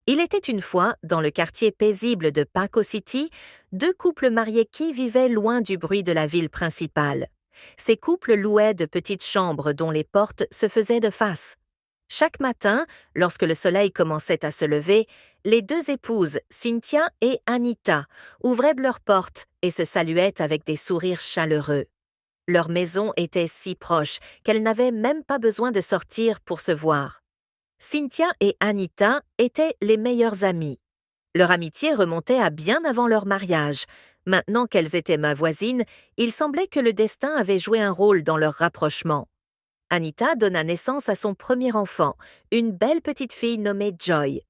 Il était une fois, dans le quartier paisible de Paco City, deux couples mariés qui vivaient loin du bruit de la ville principale. Ces couples louaient de petites chambres dont les portes se faisaient de face. Chaque matin, lorsque le soleil commençait à se lever, les deux épouses, Cynthia et Anita, ouvraient leurs portes et se saluaient avec des sourires chaleureux. Leur maison était si proche qu'elles n'avaient même pas besoin de sortir pour se voir. Cynthia et Anita étaient les meilleures amies. Leur amitié remontait à bien avant leur mariage. Maintenant qu'elles étaient ma voisine, il semblait que le destin avait joué un rôle dans leur rapprochement. Anita donna naissance à son premier enfant, une belle petite fille nommée Joy.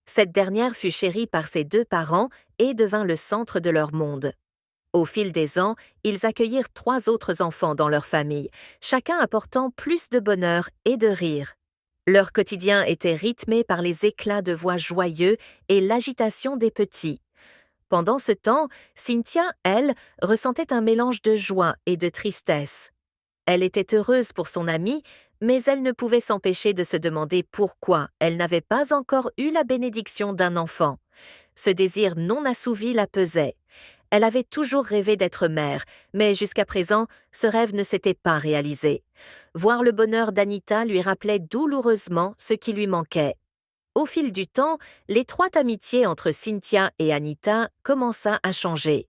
Cette dernière fut chérie par ses deux parents et devint le centre de leur monde. Au fil des ans, ils accueillirent 3 autres enfants dans leur famille, chacun apportant plus de bonheur et de rire. Leur quotidien était rythmé par les éclats de voix joyeux et l'agitation des petits. Pendant ce temps, Cynthia, elle, ressentait un mélange de joie et de tristesse. Elle était heureuse pour son amie, mais elle ne pouvait s'empêcher de se demander pourquoi elle n'avait pas encore eu la bénédiction d'un enfant. Ce désir non assouvi la pesait. Elle avait toujours rêvé d'être mère, mais jusqu'à présent, ce rêve ne s'était pas réalisé. Voir le bonheur d'Anita lui rappelait douloureusement ce qui lui manquait. Au fil du temps, l'étroite amitié entre Cynthia et Anita commença à changer.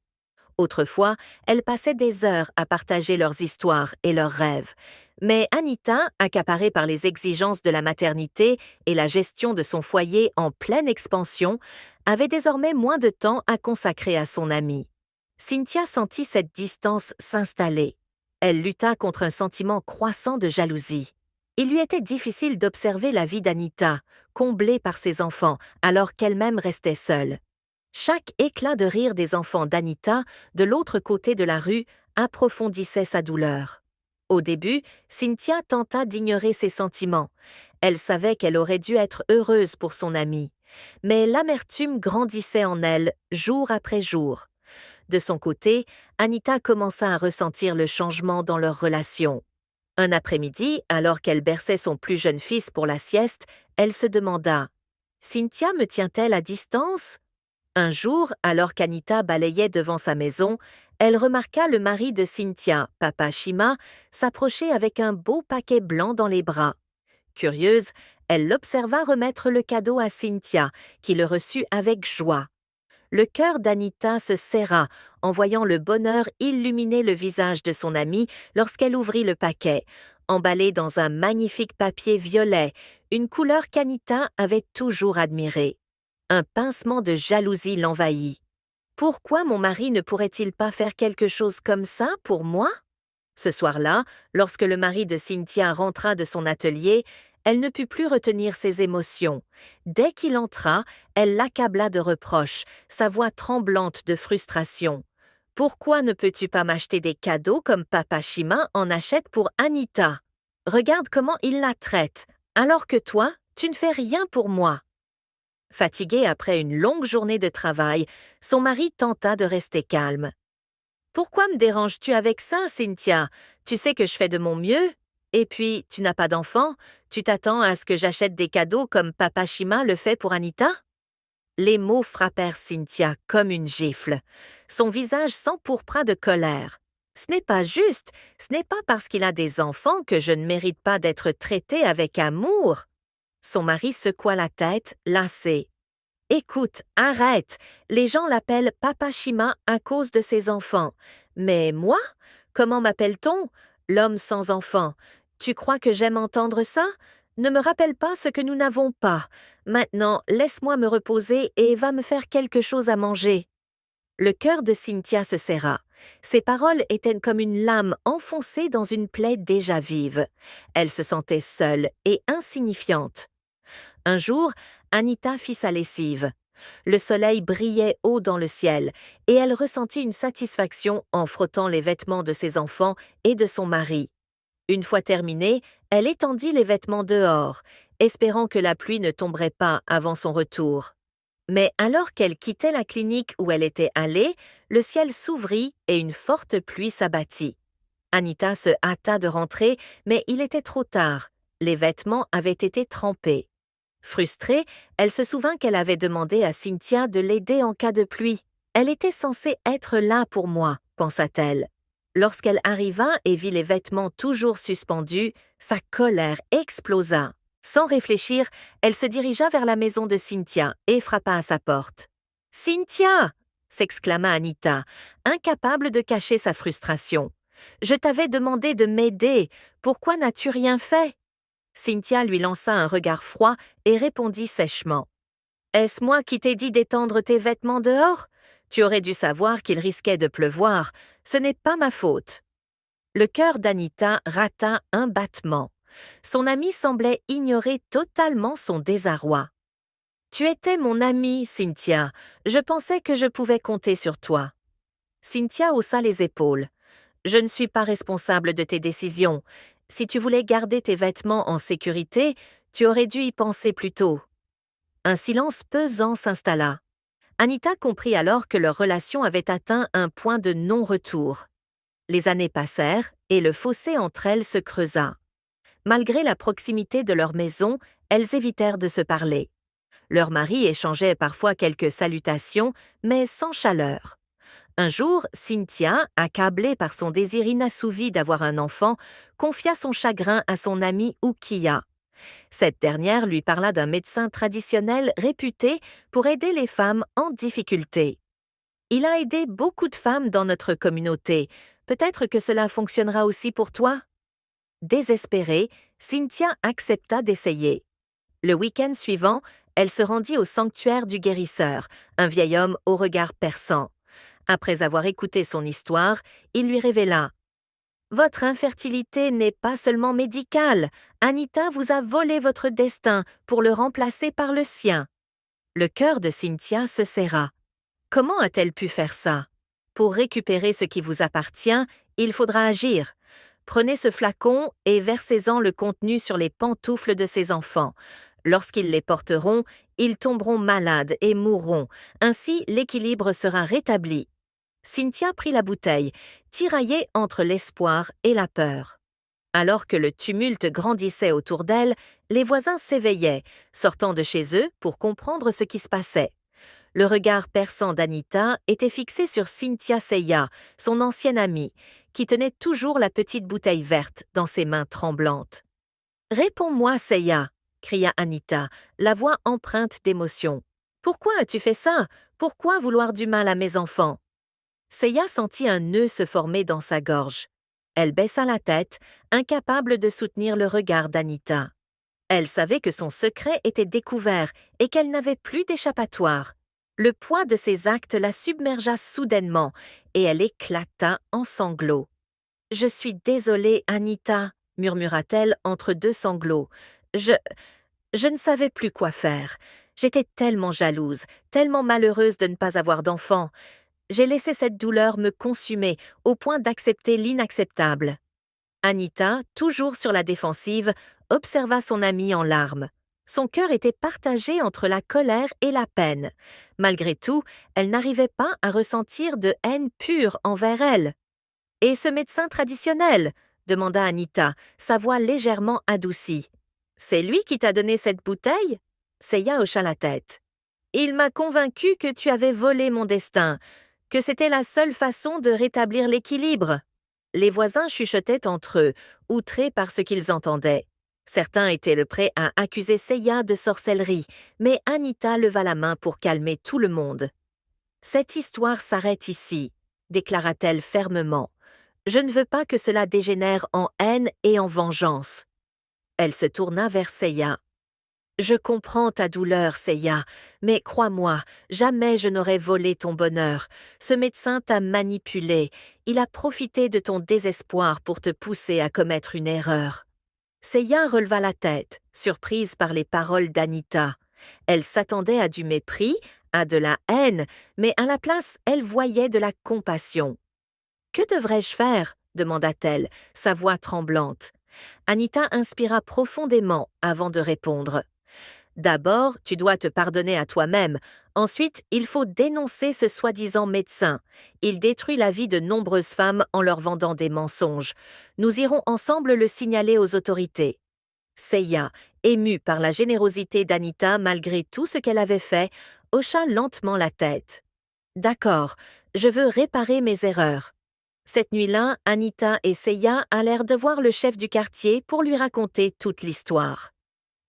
Autrefois, elles passaient des heures à partager leurs histoires et leurs rêves. Mais Anita, accaparée par les exigences de la maternité et la gestion de son foyer en pleine expansion, avait désormais moins de temps à consacrer à son amie. Cynthia sentit cette distance s'installer. Elle lutta contre un sentiment croissant de jalousie. Il lui était difficile d'observer la vie d'Anita, comblée par ses enfants, alors qu'elle-même restait seule. Chaque éclat de rire des enfants d'Anita, de l'autre côté de la rue, approfondissait sa douleur. Au début, Cynthia tenta d'ignorer ses sentiments. Elle savait qu'elle aurait dû être heureuse pour son amie. Mais l'amertume grandissait en elle, jour après jour. De son côté, Anita commença à ressentir le changement dans leur relation. Un après-midi, alors qu'elle berçait son plus jeune fils pour la sieste, elle se demanda « Cynthia me tient-elle à distance ?» Un jour, alors qu'Anita balayait devant sa maison, elle remarqua le mari de Cynthia, Papa Shima, s'approcher avec un beau paquet blanc dans les bras. Curieuse, elle l'observa remettre le cadeau à Cynthia, qui le reçut avec joie. Le cœur d'Anita se serra en voyant le bonheur illuminer le visage de son amie lorsqu'elle ouvrit le paquet, emballé dans un magnifique papier violet, une couleur qu'Anita avait toujours admirée. Un pincement de jalousie l'envahit. Pourquoi mon mari ne pourrait-il pas faire quelque chose comme ça pour moi? Ce soir-là, lorsque le mari de Cynthia rentra de son atelier, elle ne put plus retenir ses émotions. Dès qu'il entra, elle l'accabla de reproches, sa voix tremblante de frustration. « Pourquoi ne peux-tu pas m'acheter des cadeaux comme Papa Shima en achète pour Anita? Regarde comment il la traite, alors que toi, tu ne fais rien pour moi. » Fatiguée après une longue journée de travail, son mari tenta de rester calme. « Pourquoi me déranges-tu avec ça, Cynthia? Tu sais que je fais de mon mieux. Et puis, tu n'as pas d'enfant, tu t'attends à ce que j'achète des cadeaux comme Papa Shima le fait pour Anita? » Les mots frappèrent Cynthia comme une gifle. Son visage s'empourpra de colère. « Ce n'est pas juste, ce n'est pas parce qu'il a des enfants que je ne mérite pas d'être traitée avec amour. » Son mari secoua la tête, lassé. « Écoute, arrête, les gens l'appellent Papa Shima à cause de ses enfants. Mais moi, comment m'appelle-t-on? L'homme sans enfants. Tu crois que j'aime entendre ça? Ne me rappelle pas ce que nous n'avons pas. Maintenant, laisse-moi me reposer et va me faire quelque chose à manger. » Le cœur de Cynthia se serra. Ses paroles étaient comme une lame enfoncée dans une plaie déjà vive. Elle se sentait seule et insignifiante. Un jour, Anita fit sa lessive. Le soleil brillait haut dans le ciel et elle ressentit une satisfaction en frottant les vêtements de ses enfants et de son mari. Une fois terminée, elle étendit les vêtements dehors, espérant que la pluie ne tomberait pas avant son retour. Mais alors qu'elle quittait la clinique où elle était allée, le ciel s'ouvrit et une forte pluie s'abattit. Anita se hâta de rentrer, mais il était trop tard. Les vêtements avaient été trempés. Frustrée, elle se souvint qu'elle avait demandé à Cynthia de l'aider en cas de pluie. Elle était censée être là pour moi, pensa-t-elle. Lorsqu'elle arriva et vit les vêtements toujours suspendus, sa colère explosa. Sans réfléchir, elle se dirigea vers la maison de Cynthia et frappa à sa porte. « Cynthia !» s'exclama Anita, incapable de cacher sa frustration. « Je t'avais demandé de m'aider. Pourquoi n'as-tu rien fait ?» Cynthia lui lança un regard froid et répondit sèchement. « Est-ce moi qui t'ai dit d'étendre tes vêtements dehors ? Tu aurais dû savoir qu'il risquait de pleuvoir. Ce n'est pas ma faute. » Le cœur d'Anita rata un battement. Son amie semblait ignorer totalement son désarroi. « Tu étais mon amie, Cynthia. Je pensais que je pouvais compter sur toi. » Cynthia haussa les épaules. « Je ne suis pas responsable de tes décisions. Si tu voulais garder tes vêtements en sécurité, tu aurais dû y penser plus tôt. » Un silence pesant s'installa. Anita comprit alors que leur relation avait atteint un point de non-retour. Les années passèrent et le fossé entre elles se creusa. Malgré la proximité de leur maison, elles évitèrent de se parler. Leurs maris échangeaient parfois quelques salutations, mais sans chaleur. Un jour, Cynthia, accablée par son désir inassouvi d'avoir un enfant, confia son chagrin à son amie Ukiya. Cette dernière lui parla d'un médecin traditionnel réputé pour aider les femmes en difficulté. « Il a aidé beaucoup de femmes dans notre communauté. Peut-être que cela fonctionnera aussi pour toi ?» Désespérée, Cynthia accepta d'essayer. Le week-end suivant, elle se rendit au sanctuaire du guérisseur, un vieil homme au regard perçant. Après avoir écouté son histoire, il lui révéla « Votre infertilité n'est pas seulement médicale. Anita vous a volé votre destin pour le remplacer par le sien. » Le cœur de Cynthia se serra. Comment a-t-elle pu faire ça? Pour récupérer ce qui vous appartient, il faudra agir. Prenez ce flacon et versez-en le contenu sur les pantoufles de ces enfants. Lorsqu'ils les porteront, ils tomberont malades et mourront. Ainsi, l'équilibre sera rétabli. Cynthia prit la bouteille, tiraillée entre l'espoir et la peur. Alors que le tumulte grandissait autour d'elle, les voisins s'éveillaient, sortant de chez eux pour comprendre ce qui se passait. Le regard perçant d'Anita était fixé sur Cynthia Seiya, son ancienne amie, qui tenait toujours la petite bouteille verte dans ses mains tremblantes. « Réponds-moi, Seiya !» cria Anita, la voix empreinte d'émotion. « Pourquoi as-tu fait ça? Pourquoi vouloir du mal à mes enfants ?» Seiya sentit un nœud se former dans sa gorge. Elle baissa la tête, incapable de soutenir le regard d'Anita. Elle savait que son secret était découvert et qu'elle n'avait plus d'échappatoire. Le poids de ses actes la submergea soudainement et elle éclata en sanglots. « Je suis désolée, Anita, » murmura-t-elle entre deux sanglots. « Je ne savais plus quoi faire. J'étais tellement jalouse, tellement malheureuse de ne pas avoir d'enfant. J'ai laissé cette douleur me consumer au point d'accepter l'inacceptable. » Anita, toujours sur la défensive, observa son amie en larmes. Son cœur était partagé entre la colère et la peine. Malgré tout, elle n'arrivait pas à ressentir de haine pure envers elle. « Et ce médecin traditionnel ?» demanda Anita, sa voix légèrement adoucie. « C'est lui qui t'a donné cette bouteille ?» Seiya hocha la tête. « Il m'a convaincu que tu avais volé mon destin, que c'était la seule façon de rétablir l'équilibre. » Les voisins chuchotaient entre eux, outrés par ce qu'ils entendaient. Certains étaient prêts à accuser Seiya de sorcellerie, mais Anita leva la main pour calmer tout le monde. « Cette histoire s'arrête ici, » déclara-t-elle fermement. « Je ne veux pas que cela dégénère en haine et en vengeance. » Elle se tourna vers Seiya. « Je comprends ta douleur, Seiya, mais crois-moi, jamais je n'aurais volé ton bonheur. Ce médecin t'a manipulé. Il a profité de ton désespoir pour te pousser à commettre une erreur. » Seiya releva la tête, surprise par les paroles d'Anita. Elle s'attendait à du mépris, à de la haine, mais à la place, elle voyait de la compassion. « Que devrais-je faire ?» demanda-t-elle, sa voix tremblante. Anita inspira profondément avant de répondre. « D'abord, tu dois te pardonner à toi-même. Ensuite, il faut dénoncer ce soi-disant médecin. Il détruit la vie de nombreuses femmes en leur vendant des mensonges. Nous irons ensemble le signaler aux autorités. » Seiya, émue par la générosité d'Anita malgré tout ce qu'elle avait fait, hocha lentement la tête. D'accord, je veux réparer mes erreurs. Cette nuit-là, Anita et Seiya allèrent de voir le chef du quartier pour lui raconter toute l'histoire.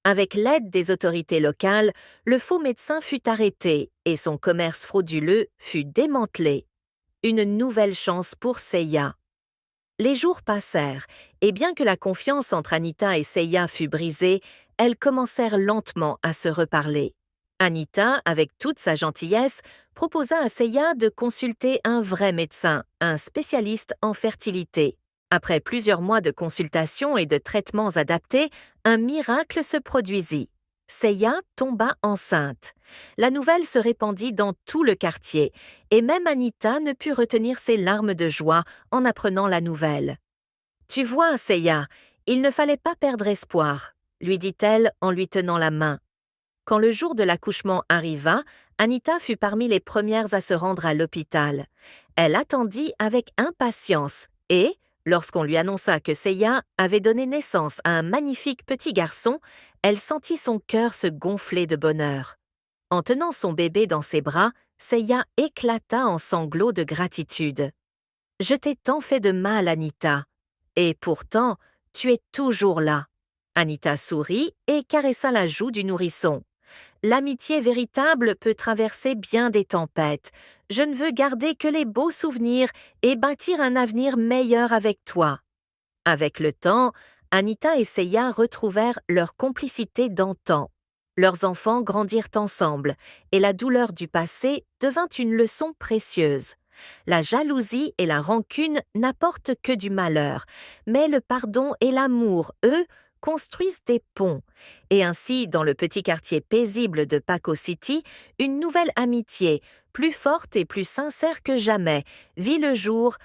Avec l'aide des autorités locales, le faux médecin fut arrêté et son commerce frauduleux fut démantelé. Une nouvelle chance pour Seiya. Les jours passèrent, et bien que la confiance entre Anita et Seiya fût brisée, elles commencèrent lentement à se reparler. Anita, avec toute sa gentillesse, proposa à Seiya de consulter un vrai médecin, un spécialiste en fertilité. Après plusieurs mois de consultations et de traitements adaptés, un miracle se produisit. Seiya tomba enceinte. La nouvelle se répandit dans tout le quartier, et même Anita ne put retenir ses larmes de joie en apprenant la nouvelle. « Tu vois, Seiya, il ne fallait pas perdre espoir », lui dit-elle en lui tenant la main. Quand le jour de l'accouchement arriva, Anita fut parmi les premières à se rendre à l'hôpital. Elle attendit avec impatience et, lorsqu'on lui annonça que Seiya avait donné naissance à un magnifique petit garçon, elle sentit son cœur se gonfler de bonheur. En tenant son bébé dans ses bras, Seiya éclata en sanglots de gratitude. « Je t'ai tant fait de mal, Anita. Et pourtant, tu es toujours là. » Anita sourit et caressa la joue du nourrisson. « L'amitié véritable peut traverser bien des tempêtes. Je ne veux garder que les beaux souvenirs et bâtir un avenir meilleur avec toi. » Avec le temps, Anita et Seiya retrouvèrent leur complicité d'antan. Leurs enfants grandirent ensemble, et la douleur du passé devint une leçon précieuse. La jalousie et la rancune n'apportent que du malheur, mais le pardon et l'amour, eux, construisent des ponts. Et ainsi, dans le petit quartier paisible de Paco City, une nouvelle amitié, plus forte et plus sincère que jamais, vit le jour